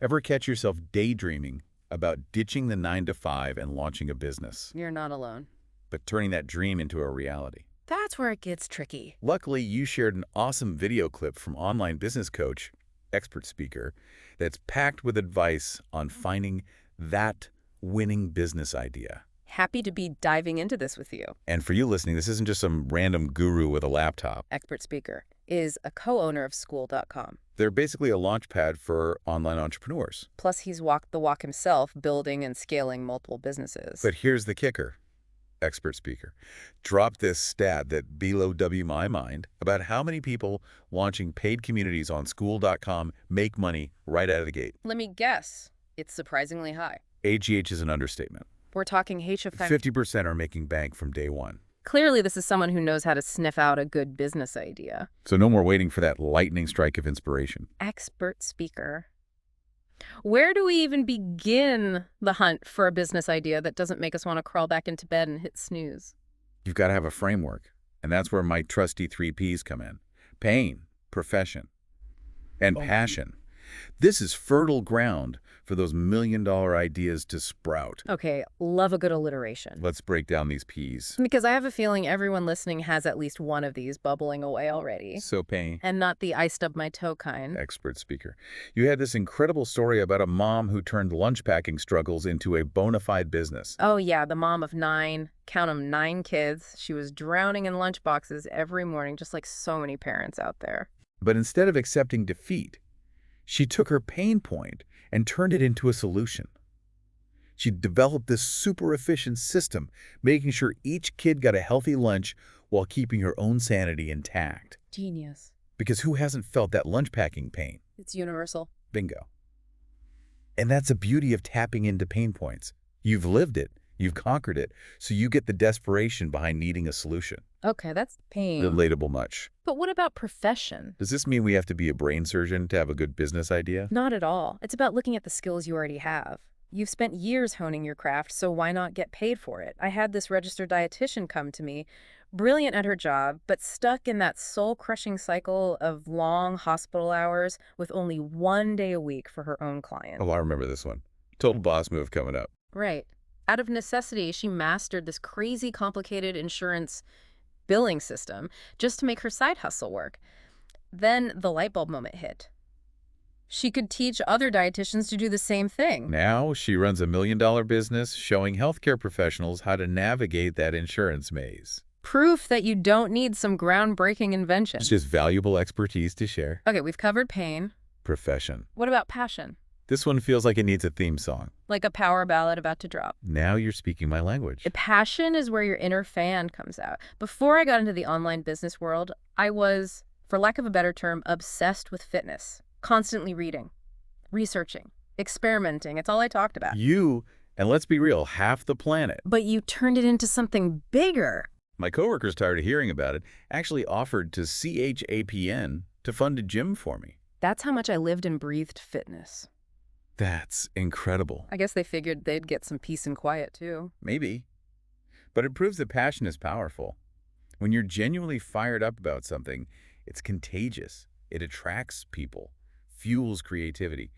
Ever catch yourself daydreaming about ditching the 9 to 5 and launching a business, You're not alone. but turning that dream into a reality? That's where it gets tricky. Luckily, you shared an awesome video clip from online business coach, expert speaker, that's packed with advice on finding that winning business idea. Happy to be diving into this with you. And for you listening, this isn't just some random guru with a laptop. Expert Speaker is a co-owner of School.com. They're basically a launch pad for online entrepreneurs. Plus, he's walked the walk himself, building and scaling multiple businesses. But here's the kicker, expert speaker. Drop this stat that blew my mind about how many people launching paid communities on School.com make money right out of the gate. Let me guess, it's surprisingly high. AGH is an understatement. We're talking HFM. 50% are making bank from day one. Clearly, this is someone who knows how to sniff out a good business idea. So no more waiting for that lightning strike of inspiration. Expert Speaker. Where do we even begin the hunt for a business idea that doesn't make us want to crawl back into bed and hit snooze? You've got to have a framework, and that's where my trusty 3 Ps come in. Pain, profession, and passion. This is fertile ground for those million-dollar ideas to sprout. Okay, love a good alliteration. Let's break down these Ps. Because I have a feeling everyone listening has at least one of these bubbling away already. So pain, And not the I stub my toe kind. expert speaker. You had this incredible story about a mom who turned lunch packing struggles into a bona fide business. Oh yeah, the mom of 9, count 'em, 9 kids. She was drowning in lunch boxes every morning, just like so many parents out there. But instead of accepting defeat, she took her pain point and turned it into a solution. She developed this super efficient system, making sure each kid got a healthy lunch while keeping her own sanity intact. Genius. Because who hasn't felt that lunch packing pain? It's universal. Bingo. And that's the beauty of tapping into pain points. You've lived it, you've conquered it, so you get the desperation behind needing a solution. Okay, that's pain. Relatable much. But what about profession? Does this mean we have to be a brain surgeon to have a good business idea? Not at all. It's about looking at the skills you already have. You've spent years honing your craft, so why not get paid for it? I had this registered dietitian come to me, brilliant at her job, but stuck in that soul-crushing cycle of long hospital hours with only 1 day a week for her own client. Oh, I remember this one. Total boss move coming up. Right. Out of necessity, she mastered this crazy complicated insurance billing system just to make her side hustle work. Then the light bulb moment hit. She could teach other dietitians to do the same thing. Now she runs $1 million business showing healthcare professionals how to navigate that insurance maze. Proof that you don't need some groundbreaking invention. It's just valuable expertise to share. Okay, we've covered pain. Profession. What about passion? This one feels like it needs a theme song. Like a power ballad about to drop. Now you're speaking my language. Passion is where your inner fan comes out. Before I got into the online business world, I was, for lack of a better term, obsessed with fitness. Constantly reading, researching, experimenting. It's all I talked about. You, and let's be real, half the planet. But you turned it into something bigger. My coworkers, tired of hearing about it, actually offered to CHAPN to fund a gym for me. That's how much I lived and breathed fitness. That's incredible. I guess they figured they'd get some peace and quiet, too. Maybe. But it proves that passion is powerful. When you're genuinely fired up about something, it's contagious. It attracts people, fuels creativity,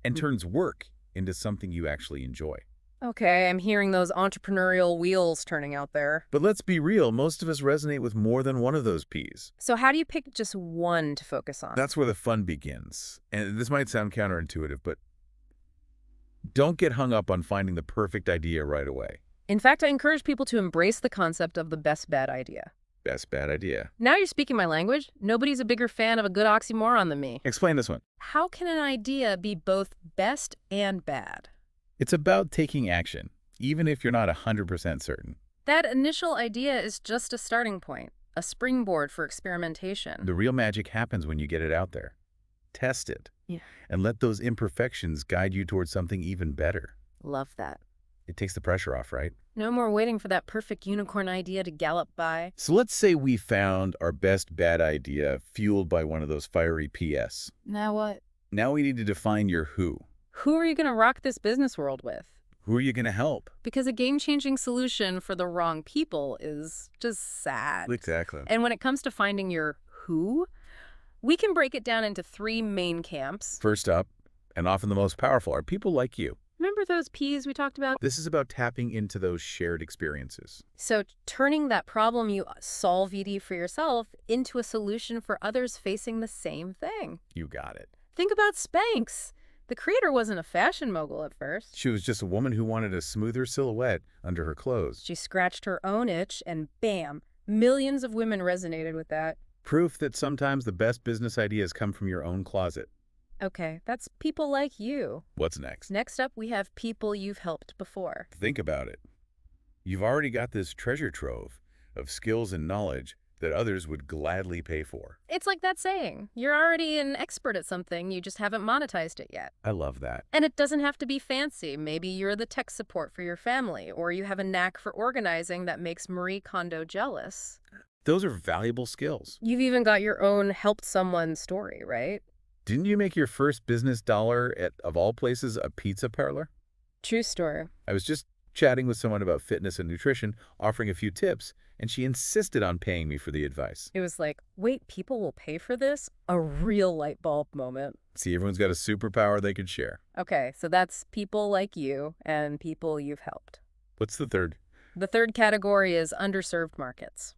and turns work into something you actually enjoy. Okay, I'm hearing those entrepreneurial wheels turning out there. But let's be real, most of us resonate with more than one of those Ps. So how do you pick just one to focus on? That's where the fun begins. And this might sound counterintuitive, but don't get hung up on finding the perfect idea right away. In fact, I encourage people to embrace the concept of the best bad idea. Best bad idea. Now you're speaking my language. Nobody's a bigger fan of a good oxymoron than me. Explain this one. How can an idea be both best and bad? It's about taking action, even if you're not 100% certain. That initial idea is just a starting point, a springboard for experimentation. The real magic happens when you get it out there. Test it. Yeah. And let those imperfections guide you towards something even better. Love that. It takes the pressure off, right? No more waiting for that perfect unicorn idea to gallop by. So let's say we found our best bad idea fueled by one of those fiery PS. Now what? Now we need to define your who. Who are you going to rock this business world with? Who are you going to help? Because a game-changing solution for the wrong people is just sad. Exactly. And when it comes to finding your who, we can break it down into 3 main camps. First up, And often the most powerful are people like you. Remember those P's we talked about? This is about tapping into those shared experiences. So turning that problem you solve, ED, for yourself into a solution for others facing the same thing. You got it. Think about Spanx. The creator wasn't a fashion mogul at first. She was just a woman who wanted a smoother silhouette under her clothes. She scratched her own itch and bam, millions of women resonated with that. Proof that sometimes the best business ideas come from your own closet. Okay, that's people like you. What's next? Next up, we have people you've helped before. Think about it. You've already got this treasure trove of skills and knowledge that others would gladly pay for. It's like that saying, you're already an expert at something, you just haven't monetized it yet. I love that. And it doesn't have to be fancy. Maybe you're the tech support for your family, or you have a knack for organizing that makes Marie Kondo jealous. Those are valuable skills. You've even got your own helped someone story, right? Didn't you make your first business dollar at, of all places, a pizza parlor? True story. I was just chatting with someone about fitness and nutrition, offering a few tips, and she insisted on paying me for the advice. It was like, wait, people will pay for this? A real light bulb moment. See, everyone's got a superpower they could share. Okay, so that's people like you and people you've helped. What's the third? The third category is underserved markets.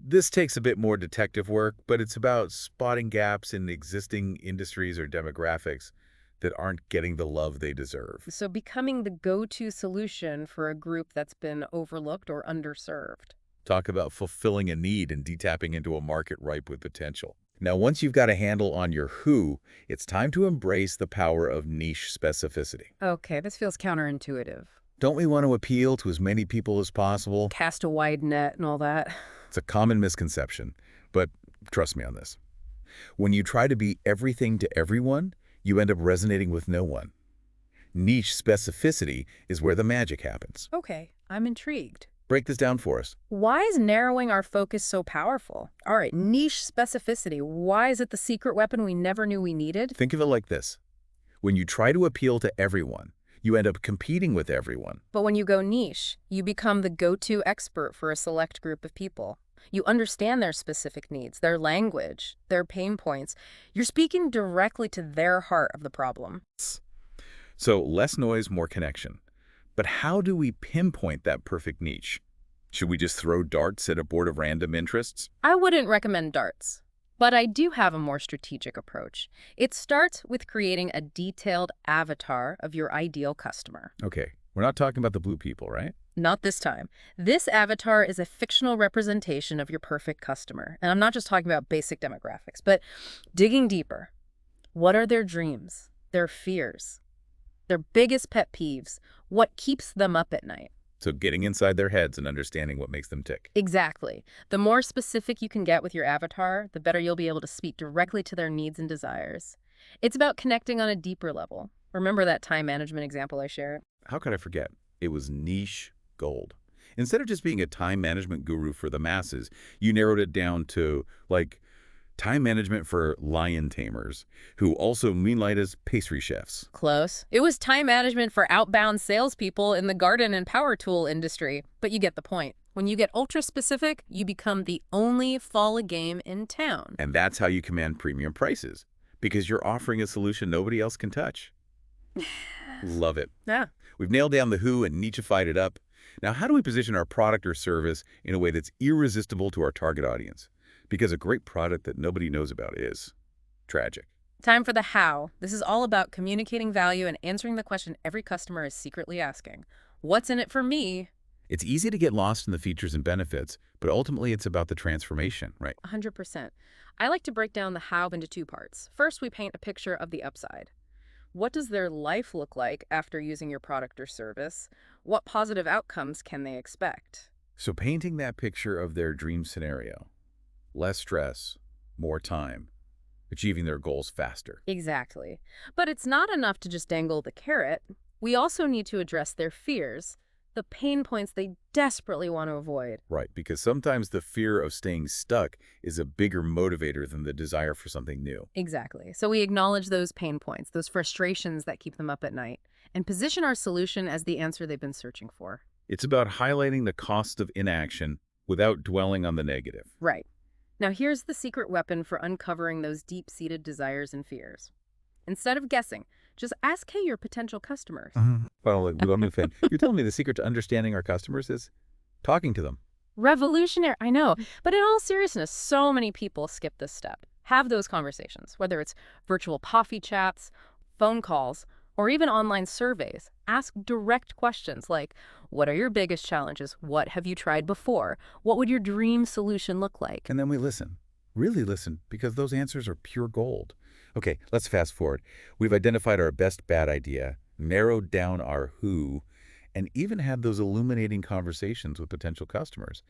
This takes a bit more detective work, but it's about spotting gaps in existing industries or demographics that aren't getting the love they deserve. So becoming the go-to solution for a group that's been overlooked or underserved. Talk about fulfilling a need and tapping into a market ripe with potential. Now, once you've got a handle on your who, it's time to embrace the power of niche specificity. Okay, this feels counterintuitive. Don't we want to appeal to as many people as possible? Cast a wide net and all that. It's a common misconception, but trust me on this. When you try to be everything to everyone, you end up resonating with no one. Niche specificity is where the magic happens. Okay, I'm intrigued. Break this down for us. Why is narrowing our focus so powerful? All right, niche specificity. Why is it the secret weapon we never knew we needed? Think of it like this. When you try to appeal to everyone, you end up competing with everyone. But when you go niche, you become the go-to expert for a select group of people. You understand their specific needs, their language, their pain points. You're speaking directly to their heart of the problem. So less noise, more connection. But how do we pinpoint that perfect niche? Should we just throw darts at a board of random interests? I wouldn't recommend darts, but I do have a more strategic approach. It starts with creating a detailed avatar of your ideal customer. Okay, we're not talking about the blue people, right? Not this time. This avatar is a fictional representation of your perfect customer. And I'm not just talking about basic demographics, but digging deeper. What are their dreams, their fears, their biggest pet peeves? What keeps them up at night? So getting inside their heads and understanding what makes them tick. Exactly. The more specific you can get with your avatar, the better you'll be able to speak directly to their needs and desires. It's about connecting on a deeper level. Remember that time management example I shared? How could I forget? It was niche gold. Instead of just being a time management guru for the masses, you narrowed it down to, like, time management for lion tamers, who also moonlight as pastry chefs. Close. It was time management for outbound salespeople in the garden and power tool industry. But you get the point. When you get ultra specific, you become the only Fall game in town. And that's how you command premium prices, because you're offering a solution nobody else can touch. Love it. Yeah. We've nailed down the who and nicheified it up. Now, how do we position our product or service in a way that's irresistible to our target audience? Because a great product that nobody knows about is tragic. Time for the how. This is all about communicating value and answering the question every customer is secretly asking. What's in it for me? It's easy to get lost in the features and benefits, but ultimately it's about the transformation, right? 100%. I like to break down the how into two parts. First, we paint a picture of the upside. What does their life look like after using your product or service? What positive outcomes can they expect? So painting that picture of their dream scenario, less stress, more time, achieving their goals faster. Exactly. But it's not enough to just dangle the carrot. We also need to address their fears, the pain points they desperately want to avoid. Right, because sometimes the fear of staying stuck is a bigger motivator than the desire for something new. Exactly. So we acknowledge those pain points, those frustrations that keep them up at night, and position our solution as the answer they've been searching for. It's about highlighting the cost of inaction without dwelling on the negative. Right. Now here's the secret weapon for uncovering those deep-seated desires and fears. Instead of guessing, Just ask, hey, your potential customers. Well, I'm a fan. You're telling me the secret to understanding our customers is talking to them. Revolutionary, I know. But in all seriousness, so many people skip this step. Have those conversations, whether it's virtual coffee chats, phone calls, or even online surveys. Ask direct questions like, what are your biggest challenges? What have you tried before? What would your dream solution look like? And then we listen. Really listen, because those answers are pure gold. Okay, let's fast forward. We've identified our best bad idea, narrowed down our who, and even had those illuminating conversations with potential customers.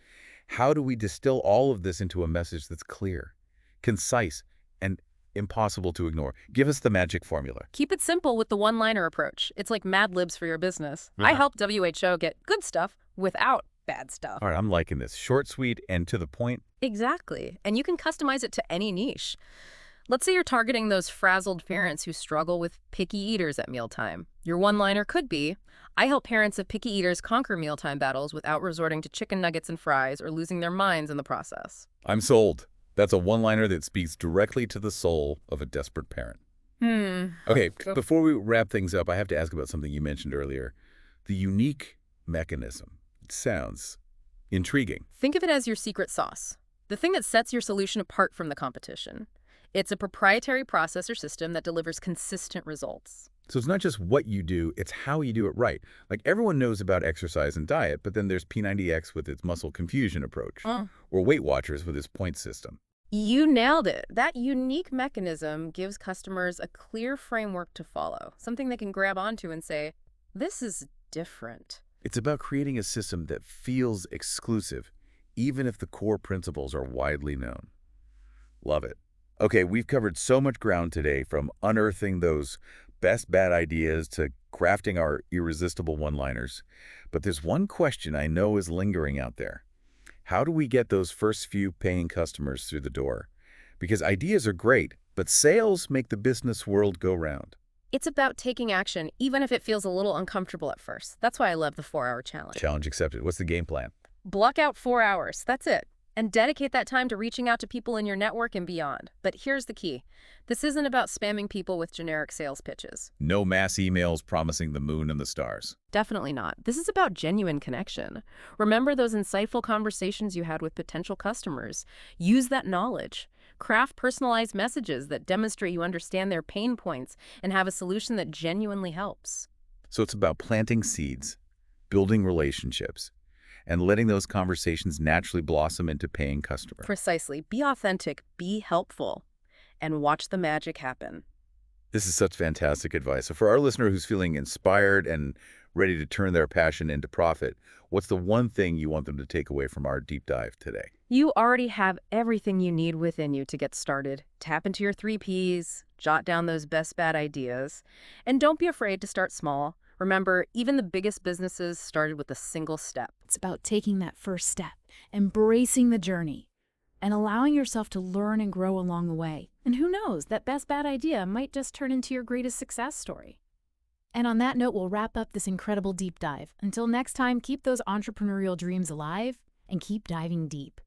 How do we distill all of this into a message that's clear, concise, and impossible to ignore? Give us the magic formula. Keep it simple with the one-liner approach. It's like Mad Libs for your business. I Yeah. help WHO get good stuff without bad stuff. All right, I'm liking this. Short, sweet, and to the point. Exactly. And you can customize it to any niche. Let's say you're targeting those frazzled parents who struggle with picky eaters at mealtime. Your one-liner could be, I help parents of picky eaters conquer mealtime battles without resorting to chicken nuggets and fries or losing their minds in the process. I'm sold. That's a one-liner that speaks directly to the soul of a desperate parent. Okay, before we wrap things up, I have to ask about something you mentioned earlier. The unique mechanism. It sounds intriguing. Think of it as your secret sauce, the thing that sets your solution apart from the competition. It's a proprietary process or system that delivers consistent results. So it's not just what you do, it's how you do it right. Like everyone knows about exercise and diet, but then there's P90X with its muscle confusion approach, or Weight Watchers with its point system. You nailed it. That unique mechanism gives customers a clear framework to follow, something they can grab onto and say, this is different. It's about creating a system that feels exclusive, even if the core principles are widely known. Love it. Okay, we've covered so much ground today, from unearthing those best bad ideas to crafting our irresistible one-liners. But there's one question I know is lingering out there. How do we get those first few paying customers through the door? Because ideas are great, but sales make the business world go round. It's about taking action, even if it feels a little uncomfortable at first. That's why I love the 4-hour challenge. Challenge accepted. What's the game plan? Block out 4 hours. That's it. And dedicate that time to reaching out to people in your network and beyond. But here's the key. This isn't about spamming people with generic sales pitches. No mass emails promising the moon and the stars. Definitely not. This is about genuine connection. Remember those insightful conversations you had with potential customers. Use that knowledge. Craft personalized messages that demonstrate you understand their pain points and have a solution that genuinely helps. So it's about planting seeds, building relationships, and letting those conversations naturally blossom into paying customers. Precisely. Be authentic, be helpful, and watch the magic happen. This is such fantastic advice. So for our listener who's feeling inspired and ready to turn their passion into profit, what's the one thing you want them to take away from our deep dive today? You already have everything you need within you to get started. Tap into your 3 Ps, jot down those best bad ideas, and don't be afraid to start small. Remember, even the biggest businesses started with a single step. It's about taking that first step, embracing the journey, and allowing yourself to learn and grow along the way. And who knows, that best bad idea might just turn into your greatest success story. And on that note, we'll wrap up this incredible deep dive. Until next time, keep those entrepreneurial dreams alive and keep diving deep.